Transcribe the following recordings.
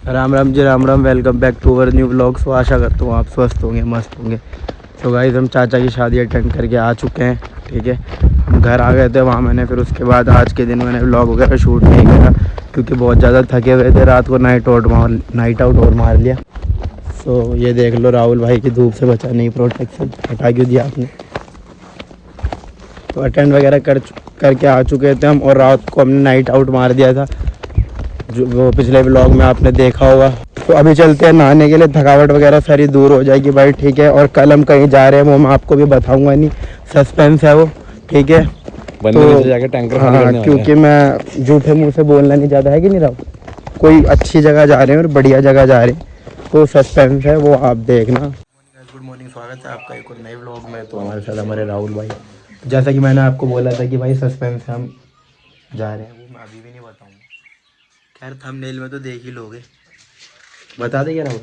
Ram Ram ji, Ram Ram. Welcome back to our new blog. So आशा करता हूँ आप स्वस्थ होंगे, मस्त होंगे। तो गाइस हम चाचा की शादी अटेंड करके आ चुके हैं। ठीक है, हम घर आ गए थे वहाँ। मैंने फिर उसके बाद आज के दिन मैंने ब्लॉग वगैरह शूट नहीं करा क्योंकि बहुत ज़्यादा थके हुए थे। रात को नाइट आउट और मार लिया। सो ये देख लो, राहुल भाई की धूप से बचाने की प्रोटेक्शन हटा क्यों दिया आपने। तो अटेंड वगैरह करके आ चुके थे हम, और रात को हमने नाइट आउट मार दिया था, जो वो पिछले ब्लॉग में आपने देखा होगा। तो अभी चलते हैं नहाने के लिए, थकावट वगैरह सारी दूर हो जाएगी भाई। ठीक है, और कल हम कहीं जा रहे हैं वो मैं आपको भी बताऊंगा नहीं, सस्पेंस है वो। ठीक है, तो जाके टैंकर हाँ, क्योंकि मैं झूठे मुंह से बोलना नहीं चाहता है कि नहीं राव। कोई अच्छी जगह जा रहे हैं और बढ़िया जगह जा रहे हैं, तो सस्पेंस है वो, आप देखना। गुड मॉर्निंग, स्वागत है आपका एक और नए ब्लॉग में। तो हमारे साथ हमारे राहुल भाई, जैसा कि मैंने आपको बोला था कि भाई सस्पेंस है, हम जा रहे हैं, वो मैं अभी भी नहीं बताऊँगा। खैर थंबनेल में तो देख ही लोगे। बता दे क्या राहुल,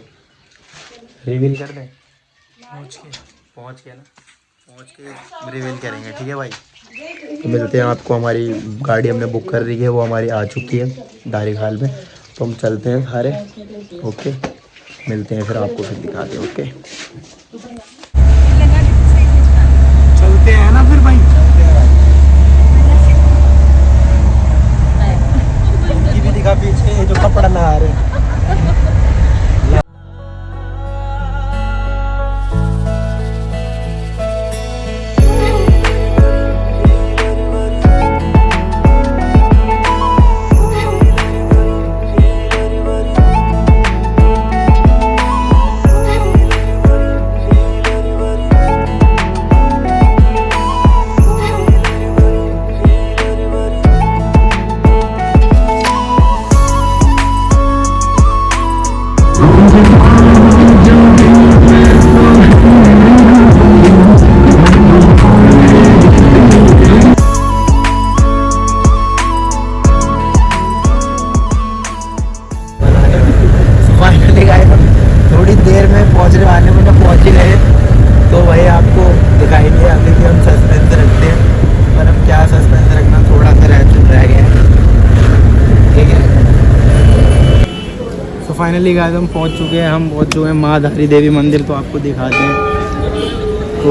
रिवील कर दे। पहुँच के ना, पहुँच के रिवील करेंगे। ठीक है भाई, तो मिलते हैं आपको। हमारी गाड़ी हमने बुक कर दी है, वो हमारी आ चुकी है दारी खाल में। तो हम चलते हैं सारे। ओके, मिलते हैं फिर, आपको फिर दिखाते हैं। ओके, चलते हैं ना फिर भाई। ये भी दिखा पीछे जो कपड़ा नहा रहे हैं। थोड़ी देर में पहुंचने वाले में पहुंच ही गए। तो वही आपको दिखाएंगे। अभी भी हम सस्पेंस रखते हैं, पर अब क्या सस्पेंस रखना, थोड़ा सा रह गया है। ठीक है, तो फाइनली गाइस हम पहुंच चुके हैं। हम पहुंच चुके हैं माँ धारी देवी मंदिर। तो आपको दिखाते हैं। तो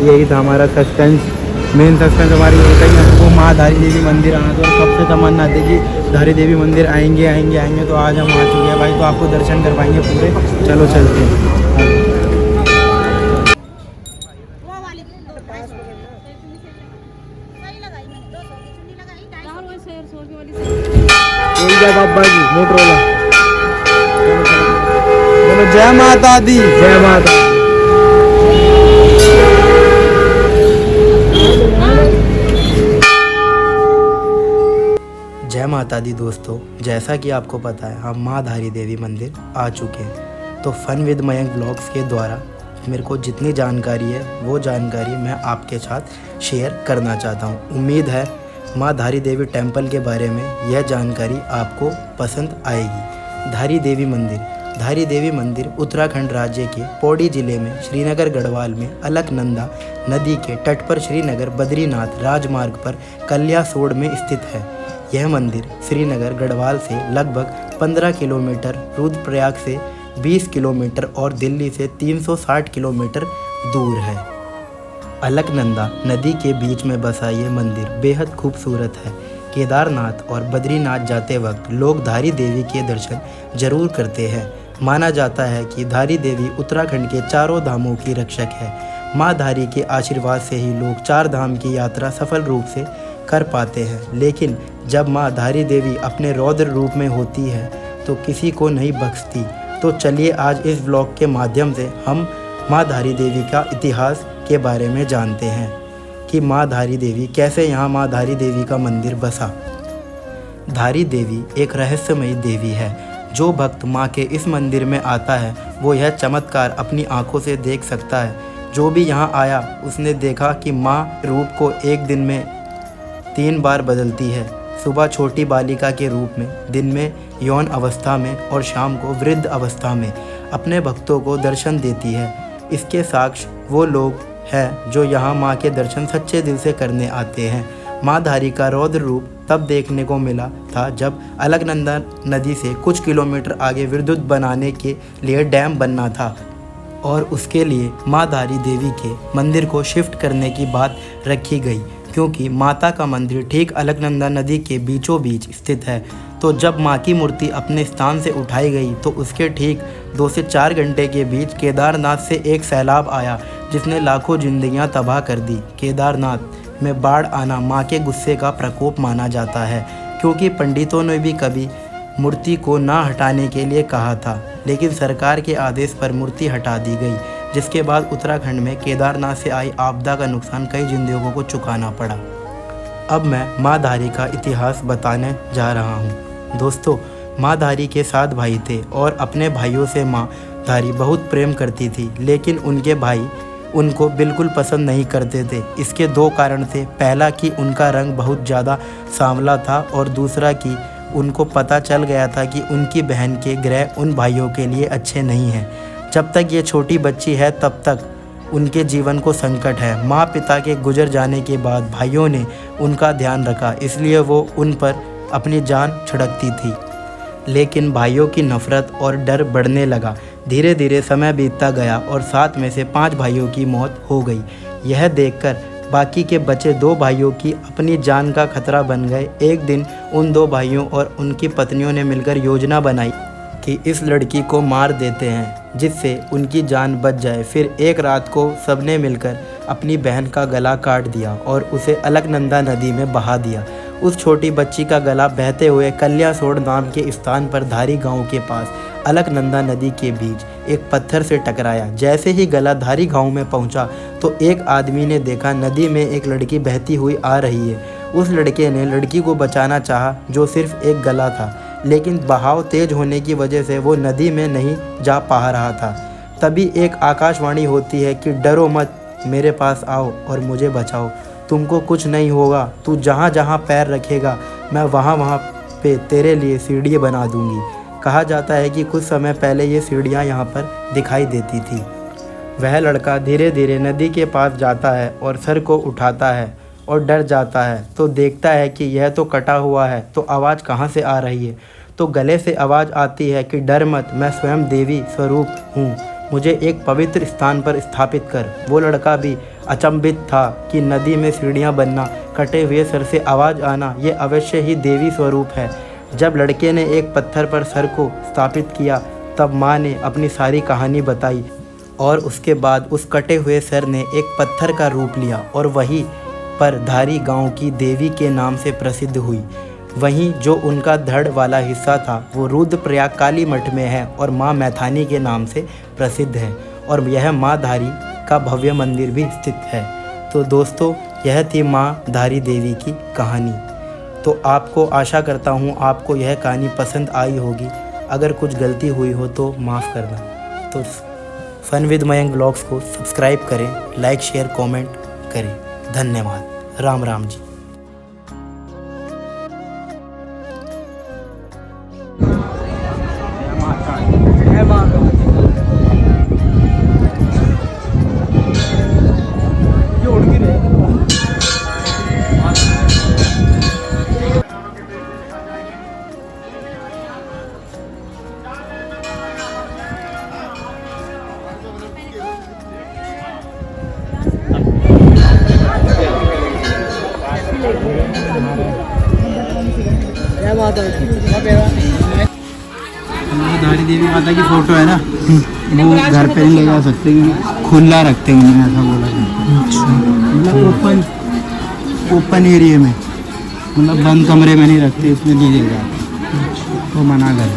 यही था हमारा सस्पेंस, मेन सस्पेंस हमारी यही था कि हमको माँ धारी देवी मंदिर आना था, और कब से तमन्ना थी कि धारी देवी मंदिर आएंगे। तो आज हम आ चुके हैं भाई। तो आपको दर्शन करवाएंगे पूरे। चलो चलते हैं। बाबा जी मोटरोला, बोलो जय माता दी, जय माता। जय माता दी दोस्तों, जैसा कि आपको पता है हम माँ धारी देवी मंदिर आ चुके हैं। तो फन विद मयंक ब्लॉग्स के द्वारा मेरे को जितनी जानकारी है वो जानकारी मैं आपके साथ शेयर करना चाहता हूँ। उम्मीद है माँ धारी देवी टेम्पल के बारे में यह जानकारी आपको पसंद आएगी। धारी देवी मंदिर उत्तराखंड राज्य के पौड़ी जिले में श्रीनगर गढ़वाल में अलकनंदा नदी के तट पर श्रीनगर बद्रीनाथ राजमार्ग पर कल्यासोड़ में स्थित है। यह मंदिर श्रीनगर गढ़वाल से लगभग 15 किलोमीटर, रुद्रप्रयाग से 20 किलोमीटर और दिल्ली से 360 किलोमीटर दूर है। अलकनंदा नदी के बीच में बसा ये मंदिर बेहद खूबसूरत है। केदारनाथ और बद्रीनाथ जाते वक्त लोग धारी देवी के दर्शन जरूर करते हैं। माना जाता है कि धारी देवी उत्तराखंड के चारों धामों की रक्षक है। माँ धारी के आशीर्वाद से ही लोग 4 धाम की यात्रा सफल रूप से कर पाते हैं। लेकिन जब माँ धारी देवी अपने रौद्र रूप में होती है तो किसी को नहीं बख्शती। तो चलिए आज इस ब्लॉग के माध्यम से हम माँ धारी देवी का इतिहास के बारे में जानते हैं कि माँ धारी देवी कैसे यहाँ माँ धारी देवी का मंदिर बसा। धारी देवी एक रहस्यमयी देवी है। जो भक्त माँ के इस मंदिर में आता है वो यह चमत्कार अपनी आंखों से देख सकता है। जो भी यहाँ आया उसने देखा कि माँ रूप को एक दिन में 3 बार बदलती है। सुबह छोटी बालिका के रूप में, दिन में यौन अवस्था में और शाम को वृद्ध अवस्था में अपने भक्तों को दर्शन देती है। इसके साक्ष्य वो लोग हैं जो यहाँ माँ के दर्शन सच्चे दिल से करने आते हैं। माँ धारी का रौद्र रूप तब देखने को मिला था जब अलकनंदा नदी से कुछ किलोमीटर आगे विद्युत बनाने के लिए डैम बनना था और उसके लिए माँ धारी देवी के मंदिर को शिफ्ट करने की बात रखी गई, क्योंकि माता का मंदिर ठीक अलकनंदा नदी के बीचों बीच स्थित है। तो जब माँ की मूर्ति अपने स्थान से उठाई गई तो उसके ठीक 2 से 4 घंटे के बीच केदारनाथ से एक सैलाब आया जिसने लाखों जिंदगियां तबाह कर दी। केदारनाथ में बाढ़ आना माँ के गुस्से का प्रकोप माना जाता है, क्योंकि पंडितों ने भी कभी मूर्ति को ना हटाने के लिए कहा था, लेकिन सरकार के आदेश पर मूर्ति हटा दी गई, जिसके बाद उत्तराखंड में केदारनाथ से आई आपदा का नुकसान कई जिंदगियों को चुकाना पड़ा। अब मैं माँ धारी का इतिहास बताने जा रहा हूँ। दोस्तों, माँ धारी के 7 भाई थे और अपने भाइयों से माँ धारी बहुत प्रेम करती थी, लेकिन उनके भाई उनको बिल्कुल पसंद नहीं करते थे। इसके 2 कारण थे। पहला कि उनका रंग बहुत ज़्यादा सांवला था और दूसरा कि उनको पता चल गया था कि उनकी बहन के ग्रह उन भाइयों के लिए अच्छे नहीं हैं। जब तक ये छोटी बच्ची है तब तक उनके जीवन को संकट है। माँ पिता के गुजर जाने के बाद भाइयों ने उनका ध्यान रखा, इसलिए वो उन पर अपनी जान छिड़कती थी। लेकिन भाइयों की नफ़रत और डर बढ़ने लगा। धीरे धीरे समय बीतता गया और 7 में से 5 भाइयों की मौत हो गई। यह देखकर बाकी के बचे 2 भाइयों की अपनी जान का खतरा बन गए। एक दिन उन 2 भाइयों और उनकी पत्नियों ने मिलकर योजना बनाई कि इस लड़की को मार देते हैं जिससे उनकी जान बच जाए। फिर एक रात को सबने मिलकर अपनी बहन का गला काट दिया और उसे अलकनंदा नदी में बहा दिया। उस छोटी बच्ची का गला बहते हुए कल्यासोड़ नाम के स्थान पर धारी गांव के पास अलकनंदा नदी के बीच एक पत्थर से टकराया। जैसे ही गला धारी गांव में पहुंचा तो एक आदमी ने देखा नदी में एक लड़की बहती हुई आ रही है। उस लड़के ने लड़की को बचाना चाहा, जो सिर्फ एक गला था, लेकिन बहाव तेज होने की वजह से वो नदी में नहीं जा पा रहा था। तभी एक आकाशवाणी होती है कि डरो मत, मेरे पास आओ और मुझे बचाओ, तुमको कुछ नहीं होगा। तू जहाँ जहाँ पैर रखेगा मैं वहाँ वहाँ पे तेरे लिए सीढ़ी बना दूँगी। कहा जाता है कि कुछ समय पहले ये सीढ़ियाँ यहाँ पर दिखाई देती थी। वह लड़का धीरे धीरे नदी के पास जाता है और सर को उठाता है और डर जाता है, तो देखता है कि यह तो कटा हुआ है, तो आवाज़ कहाँ से आ रही है। तो गले से आवाज़ आती है कि डर मत, मैं स्वयं देवी स्वरूप हूँ, मुझे एक पवित्र स्थान पर स्थापित कर। वो लड़का भी अचंभित था कि नदी में सीढ़ियाँ बनना, कटे हुए सर से आवाज़ आना, ये अवश्य ही देवी स्वरूप है। जब लड़के ने एक पत्थर पर सर को स्थापित किया तब माँ ने अपनी सारी कहानी बताई और उसके बाद उस कटे हुए सर ने एक पत्थर का रूप लिया और वहीं पर धारी गांव की देवी के नाम से प्रसिद्ध हुई। वहीं जो उनका धड़ वाला हिस्सा था वो रुद्रप्रयाग काली मठ में है और माँ मैथानी के नाम से प्रसिद्ध है और यह माँ धारी का भव्य मंदिर भी स्थित है। तो दोस्तों, यह थी माँ धारी देवी की कहानी। तो आपको आशा करता हूँ आपको यह कहानी पसंद आई होगी। अगर कुछ गलती हुई हो तो माफ़ करना। तो फन विद मयंक व्लॉग्स को सब्सक्राइब करें, लाइक शेयर कमेंट करें। धन्यवाद। राम राम जी। धारी देवी माता की फोटो है ना, वो घर पे नहीं ले जा सकते क्योंकि खुला रखते हैं, उन्होंने ऐसा बोला। मतलब ओपन एरिया में, मतलब बंद कमरे में नहीं रखते, इसमें नहीं ले जाते, तो मना कर।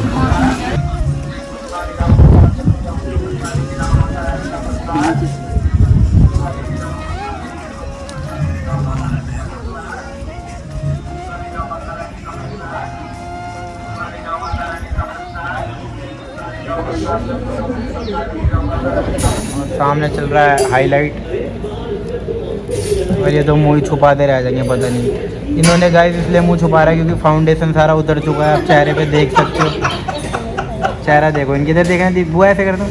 सामने चल रहा है हाईलाइट और ये तो मुँह छुपाते रह जाएंगे, पता नहीं इन्होंने गाइस इसलिए मुँह छुपा रहा है क्योंकि फाउंडेशन सारा उतर चुका है। आप चेहरे पे देख सकते हो, चेहरा देखो इनकी, इधर देखा बुआ ऐसे करता।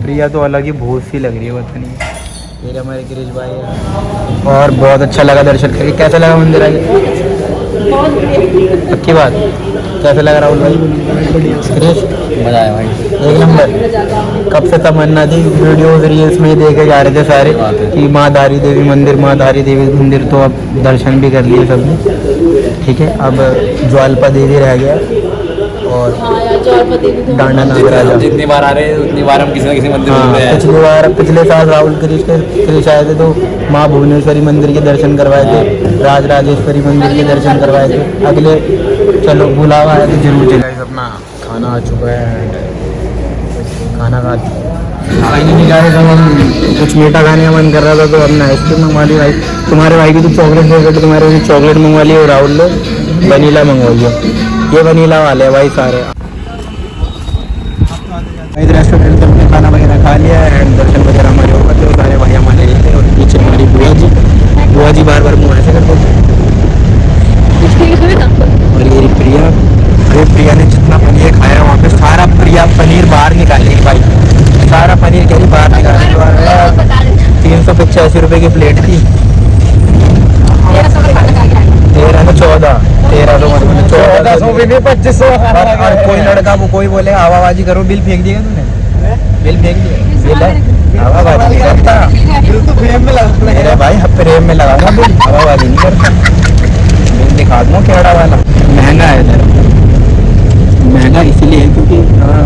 प्रिया तो अलग ही भूत सी लग रही है, पता नहीं। ये हमारे गिरीश भाई है। और बहुत अच्छा लगा दर्शन करके। कैसा लगा मंदिर आगे? पक्की बात। कैसा लगा राहुल भाई? मज़ा आया भाई, एक नंबर। कब से तमन्ना थी, वीडियोस रील्स में ही देखे जा रहे थे सारे कि माँ धारी देवी मंदिर, माँ धारी देवी मंदिर। तो अब दर्शन भी कर लिए सबने। ठीक है, अब ज्वालपा देवी रह गया और डांडा नागराजा। जितनी बार आ रहे हैं उतनी बार हम किसी न किसी मंदिर में हैं। पिछले साल राहुल गिरीश आए थे तो माँ भुवनेश्वरी मंदिर के दर्शन करवाए थे, राजराजेश्वरी मंदिर के दर्शन करवाए थे। अगले चलो बुलावा है तो जरूर चलेगा। अपना खाना आ चुका है, खाना खा फाइनली गए जब हम कुछ मीठा खाने का मन कर रहा था तो हमने आइसक्रीम मंगवा ली। भाई तुम्हारे भाई की तो चॉकलेट फेवरेट, तुम्हारे भी चॉकलेट मंगवा ली और राहुल ने वनीला मंगवा लिया। ये वनीला वाले हैं भाई सारे। इस रेस्टोरेंट से हमने खाना वगैरह खा लिया है एंड दर्शन वगैरह हमारे हो गए। सारे भाई हमारे थे और पीछे हमारी बुआ जी बार बार मुँह ऐसे करते। और ये प्रिया, अरे प्रिया ने जितना पनीर खाया वहाँ पे सारा प्रिया पनीर बाहर निकाली भाई, सारा पनीर कहीं बाहर निकाली। 385 रुपये की प्लेट थी। 13 और कोई लड़का वो कोई बोले हवाबाजी करो, बिल फेंक दिया तूने, बिल फेंक दिया। हवाबाजी नहीं करता, मेरे भाई प्रेम में लगाऊंगा बिल, हवाबाजी नहीं करता। बिल दिखा दूँ केड़ा वाला। महंगा है इधर, महंगा इसीलिए है क्योंकि हाँ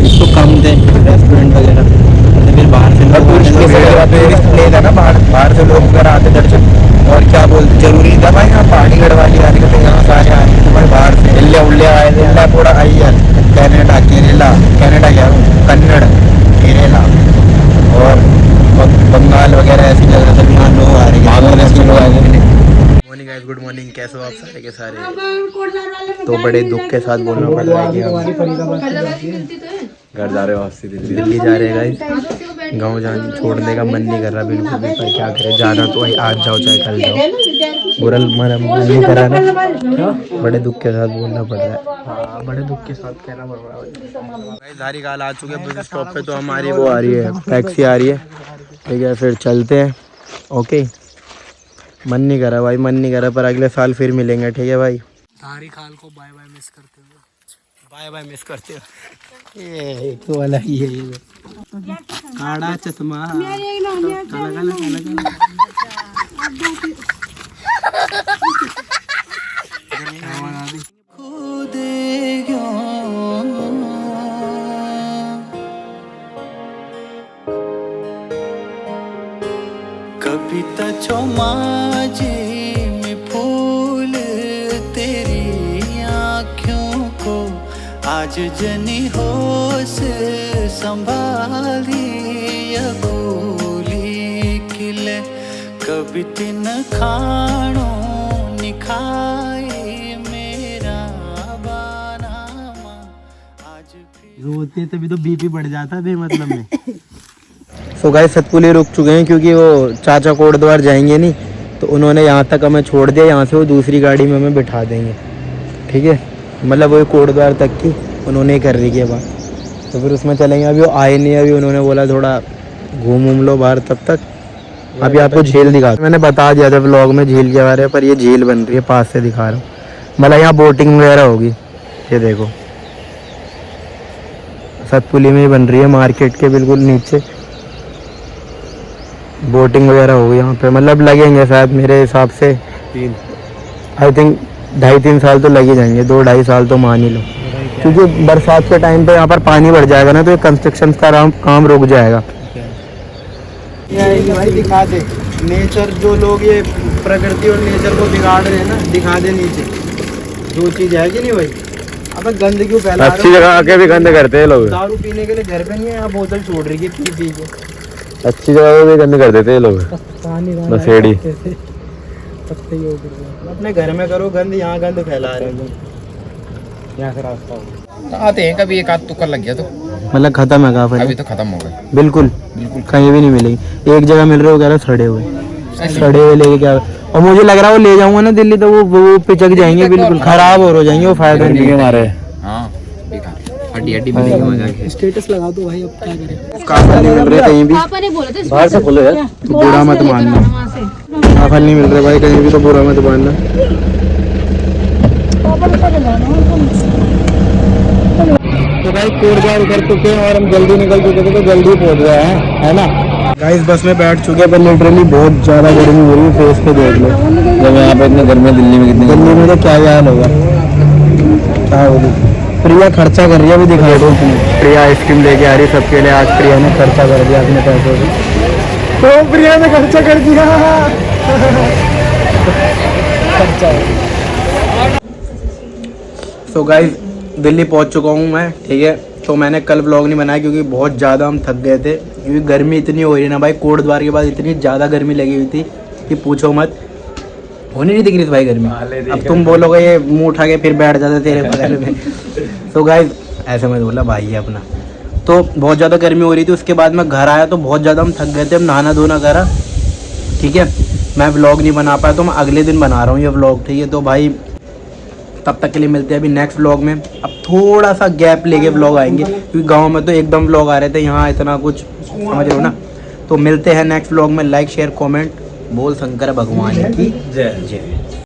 इसको कम थे रेस्टोरेंट वगैरह, तो फिर बाहर से लोग ले ना, बाहर से लोग वगैरह आते दर्शन। और क्या बोलते, जरूरी था भाई यहाँ पहाड़ी गढ़वाली आने का, तो यहाँ सारे आने तो भाई बाहर से इल्ले उल्ले आए थे। इल्ला थोड़ा आई है कैनेडा, कैनेडा क्या कन्नड़, केरला और बंगाल वगैरह ऐसी जगह से यहाँ लोग आ रहे हैं। Morning guys, good morning. कैसे हो आप सारे के सारे? तो बड़े दुख के साथ बोलना पड़ रहा है कि हम घर जा रहे हो वापसी दिल्ली जा रहे हैं गाइस। गाँव जाने छोड़ने का मन नहीं कर रहा बिल्कुल भी, पर क्या करें, जाना तो भाई आज जाओ चाहे कल जाओ। बुरा मन नहीं करा ना, बड़े दुख के साथ बोलना पड़ रहा है। हाँ बड़े दुख के साथ कहना पड़ रहा है भाई। धारी काल आ चुके हैं बस स्टॉप पे, तो हमारी वो आ रही है, टैक्सी आ रही है। ठीक है फिर चलते हैं। ओके, मन नहीं करा भाई, मन नहीं करा, पर अगले साल फिर मिलेंगे। ठीक है भाई। धारी खाल को बाय बाय मिस करते हुए, बाय बाय मिस करते हो। ये एक तो वाला ही है ये काड़ा चश्मा काला काला काला कविता छो माझी में फूल तेरी आँखों को आज जनी होश संभाली यगोली किले कभी तिन खाणो निखाए मेरा बानामा आज रोते तभी तो बीपी बढ़ जाता है बेमतलब में। तो गाइस सतपुली रुक चुके हैं क्योंकि वो चाचा कोटद्वार जाएंगे नहीं, तो उन्होंने यहाँ तक हमें छोड़ दिया। यहाँ से वो दूसरी गाड़ी में हमें बिठा देंगे। ठीक है, मतलब वो कोटद्वार तक की उन्होंने कर रही है बात, तो फिर उसमें चलेंगे। अभी वो आए नहीं, अभी उन्होंने बोला थोड़ा घूम लो बाहर, तब तक अभी आपको झील दिखा। मैंने बता दिया था ब्लॉग में झील के बारे में, पर ये झील बन रही है, पास से दिखा रहा हूँ। मतलब यहाँ बोटिंग वगैरह होगी, ये देखो सतपुली में ही बन रही है, मार्केट के बिल्कुल नीचे बोटिंग वगैरह होगी यहाँ पे। मतलब लगेंगे शायद मेरे हिसाब से आई थिंक 2.5-3 साल तो लग ही जाएंगे, 2-2.5 साल तो मान ही लो, क्योंकि बरसात के टाइम पे यहाँ पर पानी बढ़ जाएगा ना, तो ये कंस्ट्रक्शन का काम रुक जाएगा। भाई दिखा दे नेचर, जो लोग ये प्रकृति और नेचर को बिगाड़ रहे हैं ना, दिखा दे नीचे जो चीज़ है कि नहीं भाई। अब गंद क्यों फैला, अच्छी जगह आके भी गंद करते हैं लोग। दारू पीने के लिए घर पे नहीं है, यहाँ बोतल छोड़ रही है पी के। अच्छी जगह पे गंद कर देते हैं लोग, नशेड़ी। अपने घर में करो गंद, यहाँ गंद फैला रहे हैं। यहाँ से रास्ता आते हैं कभी एक आध तुक्का लग गया तो मतलब खत्म है काफी, अभी तो खत्म हो गए बिल्कुल बिल्कुल, कहीं भी नहीं मिलेगी। एक जगह मिल रहे हो कह रहे सड़े हुए लेके क्या, और मुझे लग रहा है वो ले जाऊंगा ना दिल्ली तो वो पिचक जाएंगे, बिल्कुल खराब हो जाएंगे, वो फायदा नहीं है हमारे। हड्डी हड्डी मिलेगी वहाँ जाके। स्टेटस लगा दो भाई, अब क्या करें। काफल नहीं मिल रहे कहीं भी, पापा ने बोला था बाहर से खोलो यार। तो बुरा मत मानना। वहाँ से काफल नहीं मिल रहे भाई कहीं भी, तो बुरा मत मानना। तो भाई कोटद्वार उतर चुके हैं और हम जल्दी निकल चुके थे, तो जल्दी पहुंच गए हैं, है ना गाइस। बस में बैठ चुके हैं, पर लिटरली बहुत ज़्यादा गर्मी हो रही है, फेस पे देख लो। जब यहाँ पे इतनी गर्मी है, दिल्ली में कितनी दिल्ली में तो क्या ही हाल होगा, क्या होगी। प्रिया खर्चा कर रही है, अभी दिखा दो उसने। प्रिया आइसक्रीम लेके आ रही है सबके लिए, आज प्रिया ने खर्चा कर दिया अपने पैसों से। तो प्रिया ने खर्चा कर दिया। सो गाइस दिल्ली पहुंच चुका हूं मैं, ठीक है। तो मैंने कल व्लॉग नहीं बनाया क्योंकि बहुत ज़्यादा हम थक गए थे, क्योंकि गर्मी इतनी हो रही है ना भाई। कोटद्वार के बाद इतनी ज़्यादा गर्मी लगी हुई थी कि पूछो मत, होने नहीं दिख रही थी भाई गर्मी। अब तुम बोलोगे ये मुंह उठा के फिर बैठ जाते तेरे बगल में। तो गाइस ऐसे मैं बोला भाई है अपना, तो बहुत ज़्यादा गर्मी हो रही थी। उसके बाद मैं घर आया तो बहुत ज़्यादा हम थक गए थे, हम नहाना धोना करा, ठीक है। मैं व्लॉग नहीं बना पाया, तो मैं अगले दिन बना रहा हूँ ये व्लॉग, ठीक है। तो भाई तब तक के लिए मिलते हैं अभी नेक्स्ट व्लॉग में। अब थोड़ा सा गैप लेके व्लॉग आएंगे, क्योंकि गांव में तो एकदम व्लॉग आ रहे थे, यहाँ इतना कुछ समझ रहे हो ना। तो मिलते हैं नेक्स्ट व्लॉग में। लाइक शेयर कमेंट, बोल शंकर भगवान की जय जय।